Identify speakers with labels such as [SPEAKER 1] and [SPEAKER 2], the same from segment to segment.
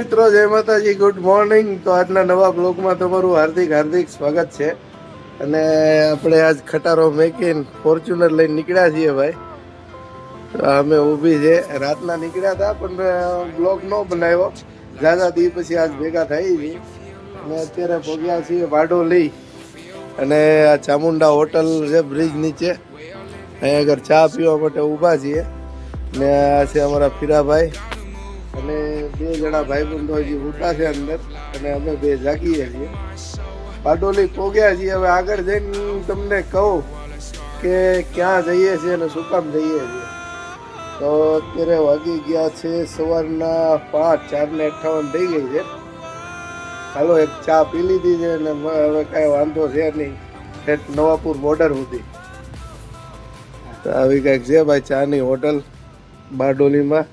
[SPEAKER 1] મિત્રો, જય માતાજી, ગુડ મોર્નિંગ. તો આજના નવા બ્લોગમાં તમારું હાર્દિક હાર્દિક સ્વાગત છે. અને આપણે આજ ખટારો મેકીને ફોર્ચ્યુનર લઈને નીકળ્યા છીએ ભાઈ. અમે ઊભી છે, રાતના નીકળ્યા હતા પણ બ્લોગ ન બનાવ્યો. ઝાઝા દી પછી આજ ભેગા થઈ છીએ અને અત્યારે પહોંચ્યા છીએ વાડોલી. અને આ ચામુંડા હોટલ છે બ્રિજ નીચે, અહીંયા આગળ ચા પીવા માટે ઊભા છીએ. ને આ છે અમારા ફીરાભાઈ અને બે જણા ભાઈબંધો હજી ઉતા છે અંદર, અને અમે બે જાગીએ છીએ. બારડોલી પહોંચ્યા છીએ. હવે આગળ જઈને તમને કહું કે ક્યાં જઈએ છીએ અને શું કામ જઈએ છીએ. તો અત્યારે વાગી ગયા છે સવારના 5:58 થઈ ગઈ છે. હાલો, એક ચા પી લીધી છે અને હવે કાંઈ વાંધો છે નહીં. નવાપુર બોર્ડર સુધી આવી કંઈક છે ભાઈ ચાની હોટલ બારડોલીમાં.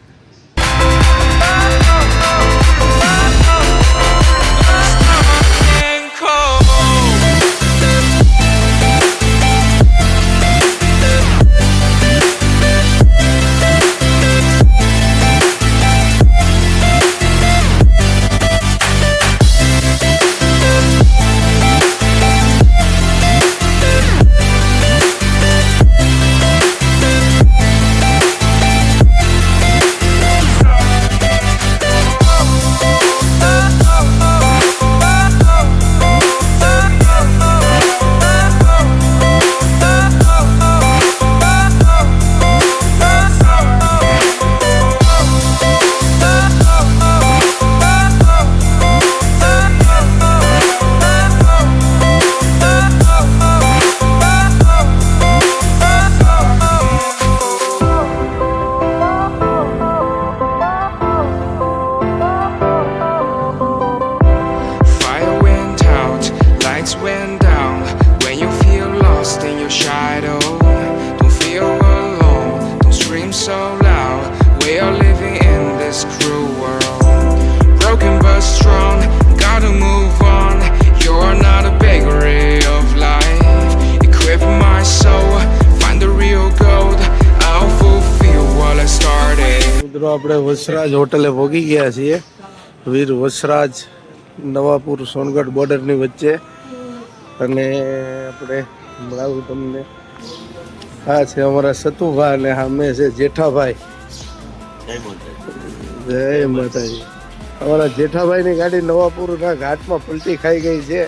[SPEAKER 1] આપણે વસરાજ હોટલે પહોંચી ગયા છીએ. વીર વસરાજ, નવાપુર સોનગઢ બોર્ડરની વચ્ચે. અને આપણે મળાવું તમને. આ છે અમારા સતુભાઈ અને સામે છે જેઠાભાઈ. જય માતાજી. અમારા જેઠાભાઈની ગાડી નવાપુરના ઘાટમાં પલટી ખાઈ ગઈ છે,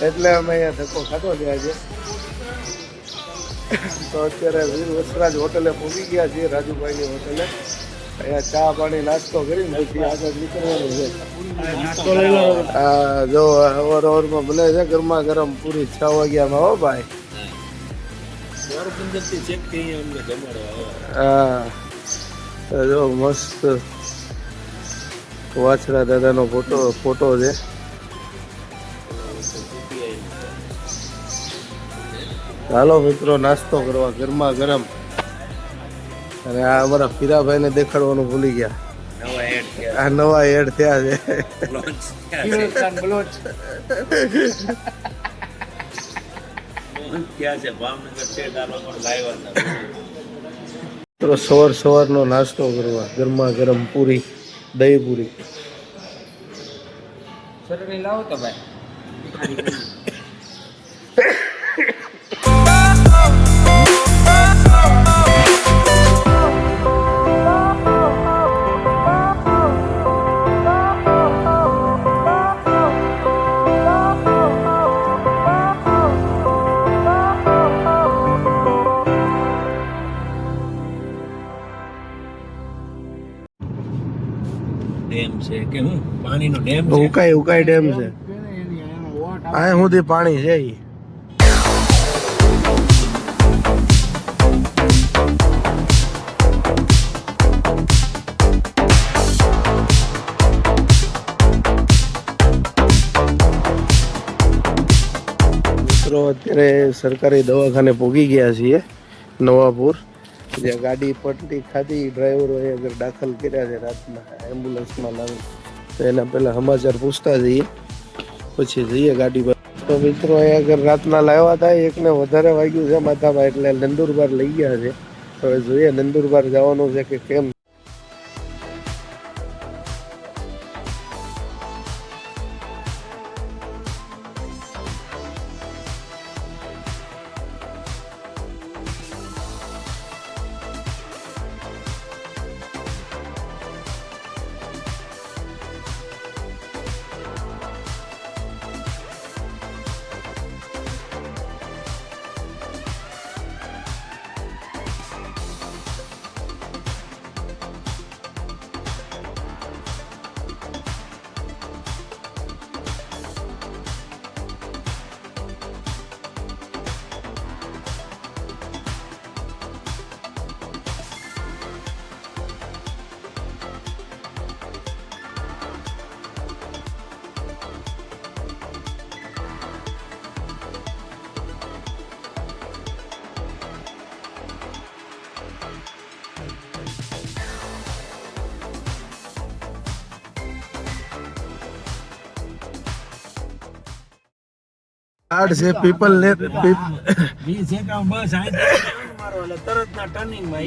[SPEAKER 1] એટલે અમે અહીંયા ધક્કો ખાધો થયા છે. તો અત્યારે વીર વસરાજ હોટલે પહોંચી ગયા છીએ, રાજુભાઈની હોટલે. અહીંયા ચા પાણી નાસ્તો કરીને પછી આગળ નીકળવાનું છે. હા, જો અવારમાં બને છે ગરમા ગરમ પૂરી 6 વાગ્યામાં. હો ભાઈ, હા જો મસ્ત વાછરા દાદાનો ફોટો છે. ચાલો મિત્રો, નાસ્તો કરવા ગરમા ગરમ. અને આ અમારા ફીરાભાઈ ને દેખાડવાનું ભૂલી ગયા. આ નવા એડ થયા છે. સવારનો નાસ્તો કરવા ગરમા ગરમ પૂરી, દહીં પૂરી. લાવો તો ભાઈ.
[SPEAKER 2] ડેમ છે કે હું પાણીનો ડેમ છે.
[SPEAKER 1] ઉકાઈ ડેમ છે. આ સુધી પાણી છે. મિત્રો, અત્યારે સરકારી દવાખાને પહોંચી ગયા છીએ નવાપુર, જ્યાં ગાડી પલટી ખાધી. ડ્રાઈવરોએ આગળ દાખલ કર્યા છે રાતના એમ્બ્યુલન્સમાં લાવી. તો એના પહેલાં સમાચાર પૂછતા જઈએ, પછી જઈએ ગાડી પર. તો મિત્રો, અહીંયા આગળ રાતના લાવ્યા હતા. એકને વધારે વાગ્યું છે માથામાં, એટલે નંદુરબાર લઈ ગયા છે. હવે જોઈએ નંદુરબાર જવાનું છે કે કેમ. કાર્ડ છે પીપલ ને
[SPEAKER 2] 20 એકાઉન્ટ બસ અહીંથી turn મારો એટલે તરત ના ટર્નિંગ માં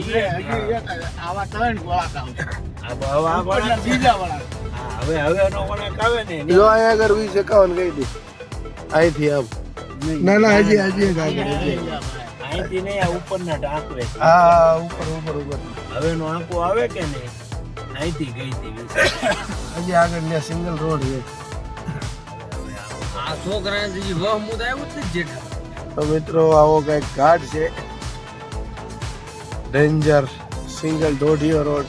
[SPEAKER 3] આવા ત્રણ ગોળાક આવે.
[SPEAKER 2] હવે નો વળાંક આવે ને
[SPEAKER 1] જો અહીંયા આગળ 2051 ગઈ હતી અહીંથી આમ ના ના હજી એક આગળ હજી.
[SPEAKER 2] અહીંથી નહીં આ ઉપરના ટાંકવે છે.
[SPEAKER 1] હા ઉપર ઉપર ઉપર
[SPEAKER 2] હવે નો આંકો આવે કે નહીં અહીંથી ગઈ હતી 20.
[SPEAKER 1] હજી આગળ ત્યાં સિંગલ રોડ છે.
[SPEAKER 3] આ છોકરાને હજી વહમુદ આવ્યું જ નથી જેઠા.
[SPEAKER 1] તો મિત્રો આવો કઈક ઘાટ છે ડેન્જર સિંગલ દોઢિયો રોડ.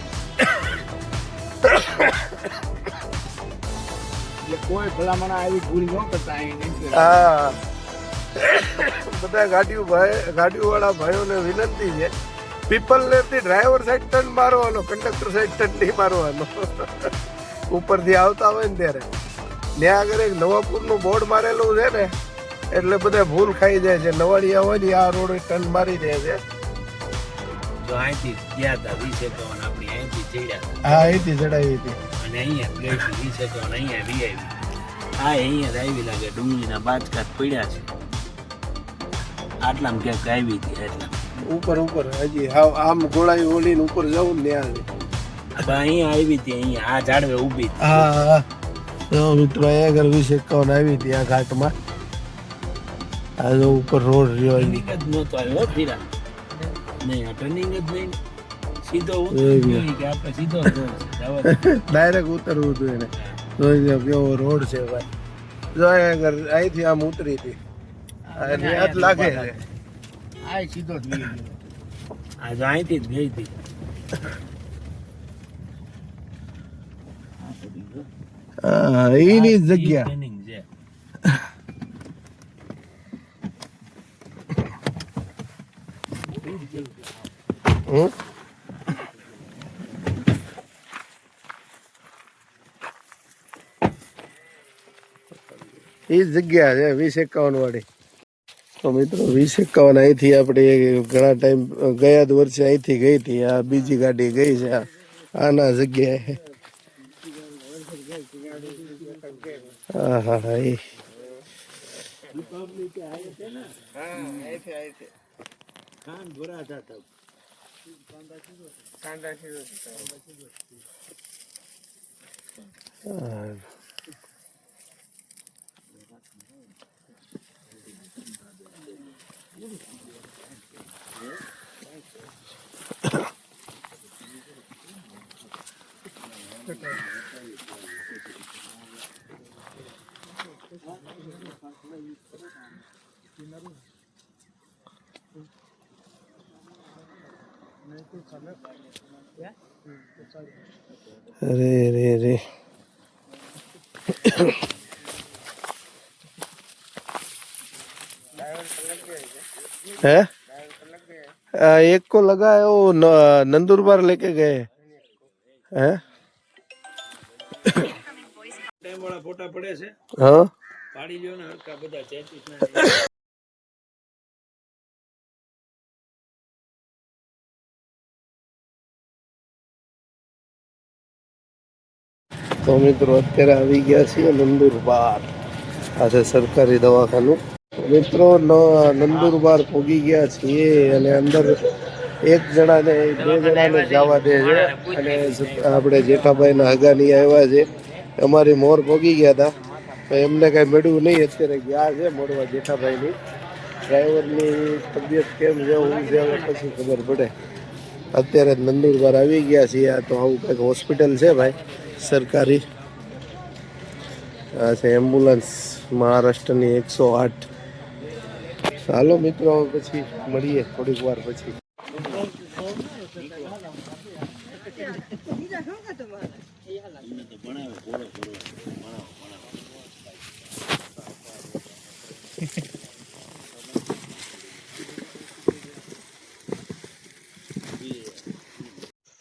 [SPEAKER 3] એટલે કોઈ ભલામણ આવી ભૂલ ન કરતા અહીં નહીં.
[SPEAKER 1] હા બધા ગાડીઓ વાળા ભાઈઓને વિનંતી છે પીપલ ને ડ્રાઈવર સાઈડ ટર્ન મારવાનો કંડક્ટર સાઈડ ટર્ન નહીં મારવાનો. ઉપરથી આવતા હોય ને ત્યારે ત્યાં આગળ એક નવાપુરનું બોર્ડ મારેલું છે ને એટલે બધા ભૂલ ખાઈ જાય છે. નવાડિયા હોય ને આ રોડ ટર્ન મારી દે છે.
[SPEAKER 2] જો અહીંથી ગયા હતા 20 એકાઉન્ટ આપણી અહીંથી ચડ્યા હતા.
[SPEAKER 1] હા અહીંથી ચડાવી હતી.
[SPEAKER 2] અને અહીંયા ગઈ હતી 20 એકાઉન્ટ અહીંયા વી આવી. હા અહીંયા જ આવી લાગે ડુંગળીના બાજકાત પડ્યા છે આટલામાં ક્યાંક આવી હતી એટલા.
[SPEAKER 1] ઉપર ઉપર હજી હાવ આમ ગોળાઈ ઓળીને ઉપર જવું ને ત્યાં
[SPEAKER 2] અહીંયા આવી હતી અહીંયા આ ઝાડવે ઊભી હતી.
[SPEAKER 1] હા તો મિત્રો અહીંયા આગળ 2051 આવી હતી આ ઘાટમાં. આ જો ઉપર રોડ રહ્યો
[SPEAKER 2] ટર્નિંગ જ નહોતો આવ્યો ફીરા નહીં આ ટર્નિંગ જ નહીં સીધો
[SPEAKER 1] એ
[SPEAKER 2] ઉતરી કે આપણે સીધો જ રોડ છે જવા દે.
[SPEAKER 1] ડાયરેક્ટ ઉતરવું હતું એને. જોઈ લો કેવો રોડ છે ભાઈ. જો અહીંયા આગળ અહીંથી આમ ઉતરી હતી અને યાદ લાગે છે.
[SPEAKER 3] આ સીધો જ વી ગયો.
[SPEAKER 2] આ જો અહીંથી જ ગઈ હતી.
[SPEAKER 1] હા એની જ જગ્યા.
[SPEAKER 2] ટર્નિંગ છે
[SPEAKER 1] હમ? એ જ જગ્યા છે 2051 વાળી. તો મિત્રો 2051 અહીંથી આપણે ઘણા ટાઈમ ગયા જ વર્ષે અહીંથી ગઈ હતી. આ બીજી ગાડી ગઈ છે આના જગ્યાએ. હા હા હા એ
[SPEAKER 2] કાન ભરાતા હતા.
[SPEAKER 1] હા. અરે રે રે है एक को लगा है वो नंदुरबार लेके गए हैं.
[SPEAKER 2] ટાઈમ વાળા ફોટા પડે છે
[SPEAKER 1] हाँ
[SPEAKER 2] પાડી લ્યો ને હરકા બધા 33 ના.
[SPEAKER 1] તો મિત્રો અત્યારે આવી ગયા છીએ નંદુરબાર. આ છે સરકારી દવાખાનું. મિત્રો નંદુરબાર પહોંચી ગયા છીએ અને અંદર એક જણાને બે જણાને જવા દે છે અને આપણે જેઠાભાઈના હગાની આવ્યા છે. અમારી મોર પહોંચી ગયા હતા તો એમને કાંઈ મળ્યું નહીં. અત્યારે ગયા છે મળવા જેઠાભાઈની. ડ્રાઈવરની તબિયત કેમ છે હું છે હવે પછી ખબર પડે. અત્યારે નંદુરબાર આવી ગયા છીએ. આ તો આવું કંઈક હોસ્પિટલ છે ભાઈ સરકારી. આ છે એમ્બ્યુલન્સ મહારાષ્ટ્રની 108. ચાલો મિત્રો હવે પછી મળીએ થોડીક વાર પછી.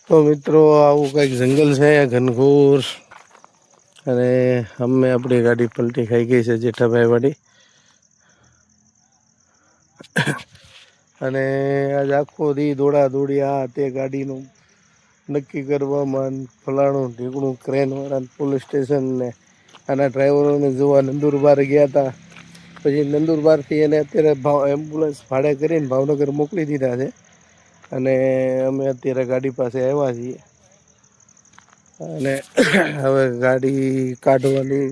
[SPEAKER 1] તો મિત્રો આવું કંઈક જંગલ છે ઘનઘોર. અને અમે આપણી ગાડી પલટી ખાઈ ગઈ છે જેઠાભાઈ વાળી. અને આજ આખો દી દોડા દોડી આ તે ગાડીનું નક્કી કરવામાં ફલાણું ઢીકણું ક્રેન વાળા પોલીસ સ્ટેશન ને આના ડ્રાઈવરોને જોવા નંદુરબાર ગયા હતા. પછી નંદુરબારથી એને અત્યારે એમ્બ્યુલન્સ ભાડે કરીને ભાવનગર મોકલી દીધા છે અને અમે અત્યારે ગાડી પાસે આવ્યા છીએ અને હવે ગાડી કાઢવાની,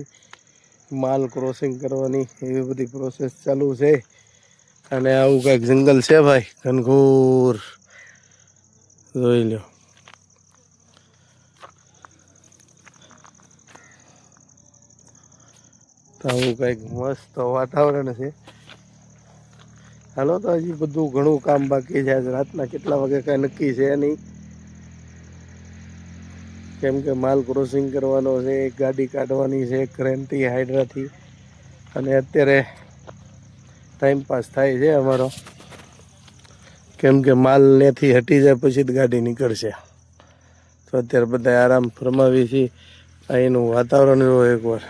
[SPEAKER 1] માલ ક્રોસિંગ કરવાની એવી બધી પ્રોસેસ ચાલુ છે. અને આવું કંઈક જંગલ છે ભાઈ, ઘનઘોર જોઈ લો. તો આવું કંઈક મસ્ત વાતાવરણ છે. હાલો તો હજી બધું ઘણું કામ બાકી છે. આજ રાતના કેટલા વાગે કાંઈ નક્કી છે નહીં, કેમ કે માલ ક્રોસિંગ કરવાનો છે, એક ગાડી કાઢવાની છે ક્રેનથી, હાઇડ્રાથી. અને અત્યારે ટાઈમ પાસ થાય છે અમારો, કેમ કે માલ ત્યાંથી હટી જાય પછી જ ગાડી નીકળશે. તો અત્યારે બધા આરામ ફરમાવી છીએ. અહીંનું વાતાવરણ જો એકવાર.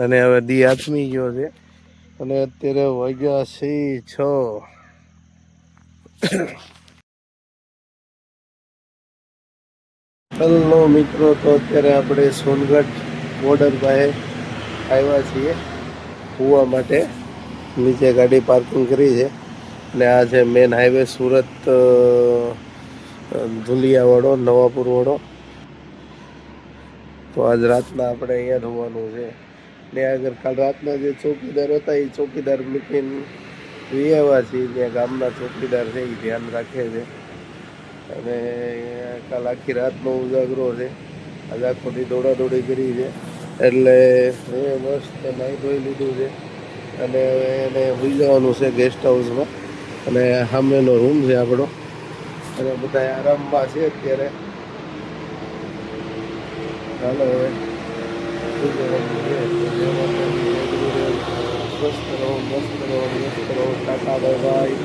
[SPEAKER 1] અને હવે દી આથમી ગયો છે અને અત્યારે વાગ્યા છે 6. હેલો મિત્રો, તો અત્યારે આપણે સોનગઢ બોર્ડર પાસે આવ્યા છીએ કૂવા માટે. નીચે ગાડી પાર્કિંગ કરી છે અને આ છે મેન હાઈવે સુરત ધુલિયાવાળો, નવાપુરવાળો. તો આજ રાતના આપણે અહીંયા હોવાનું છે. ને આગળ કાલ રાતના જે ચોકીદાર હતા એ ચોકીદાર મૂકીને જઈ આવ્યા છીએ. ત્યાં ગામના ચોકીદાર છે એ ધ્યાન રાખે છે. અને કાલ આખી રાતનો ઉજાગરો છે. આજે આખો દી દોડાદોડી કરી છે એટલે એ મસ્ત નાહી ધોઈ લીધું છે અને એને સુઈ જવાનું છે ગેસ્ટ હાઉસમાં. અને સામેનો રૂમ છે આપણો અને બધા આરામમાં છે અત્યારે. ચાલો હવે સ્વસ્થ રહો, મસ્ત રહો, મસ્ત રહો. Tata, bye bye.